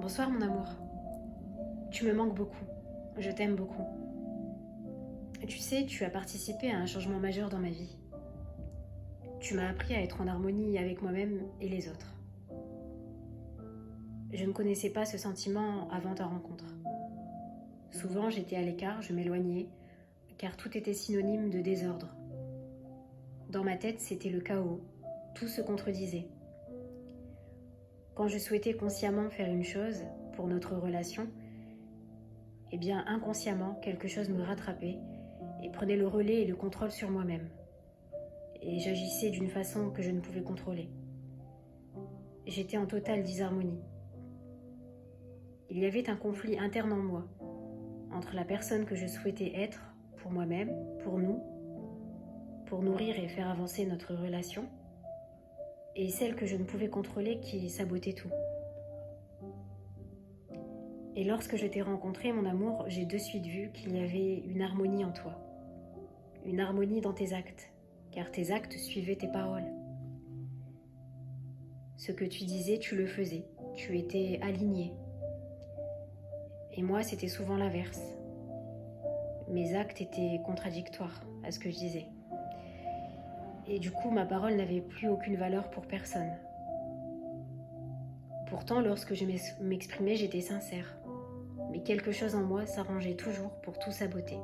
Bonsoir mon amour. Tu me manques beaucoup. Je t'aime beaucoup. Tu sais, tu as participé à un changement majeur dans ma vie. Tu m'as appris à être en harmonie avec moi-même et les autres. Je ne connaissais pas ce sentiment avant ta rencontre. Souvent, j'étais à l'écart, je m'éloignais, car tout était synonyme de désordre. Dans ma tête, c'était le chaos. Tout se contredisait. Quand je souhaitais consciemment faire une chose pour notre relation, eh bien inconsciemment, quelque chose me rattrapait et prenait le relais et le contrôle sur moi-même. Et j'agissais d'une façon que je ne pouvais contrôler. J'étais en totale disharmonie. Il y avait un conflit interne en moi, entre la personne que je souhaitais être pour moi-même, pour nous, pour nourrir et faire avancer notre relation, et celle que je ne pouvais contrôler qui sabotait tout. Et lorsque je t'ai rencontré, mon amour, j'ai de suite vu qu'il y avait une harmonie en toi, une harmonie dans tes actes, car tes actes suivaient tes paroles. Ce que tu disais, tu le faisais, tu étais aligné. Et moi, c'était souvent l'inverse. Mes actes étaient contradictoires à ce que je disais. Et du coup, ma parole n'avait plus aucune valeur pour personne. Pourtant, lorsque je m'exprimais, j'étais sincère. Mais quelque chose en moi s'arrangeait toujours pour tout saboter.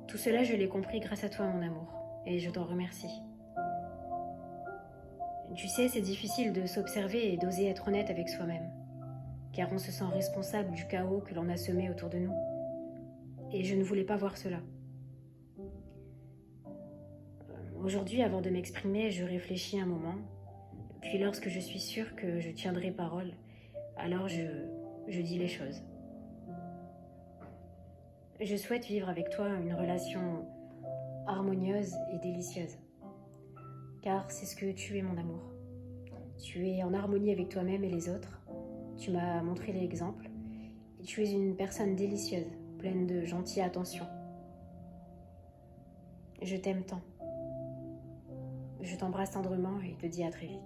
Tout cela, je l'ai compris grâce à toi, mon amour, et je t'en remercie. Tu sais, c'est difficile de s'observer et d'oser être honnête avec soi-même, car on se sent responsable du chaos que l'on a semé autour de nous. Et je ne voulais pas voir cela. Aujourd'hui, avant de m'exprimer, je réfléchis un moment, puis lorsque je suis sûre que je tiendrai parole, alors je dis les choses. Je souhaite vivre avec toi une relation harmonieuse et délicieuse, car c'est ce que tu es, mon amour. Tu es en harmonie avec toi-même et les autres, tu m'as montré l'exemple, et tu es une personne délicieuse, pleine de gentille attention. Je t'aime tant. Je t'embrasse tendrement et te dis à très vite.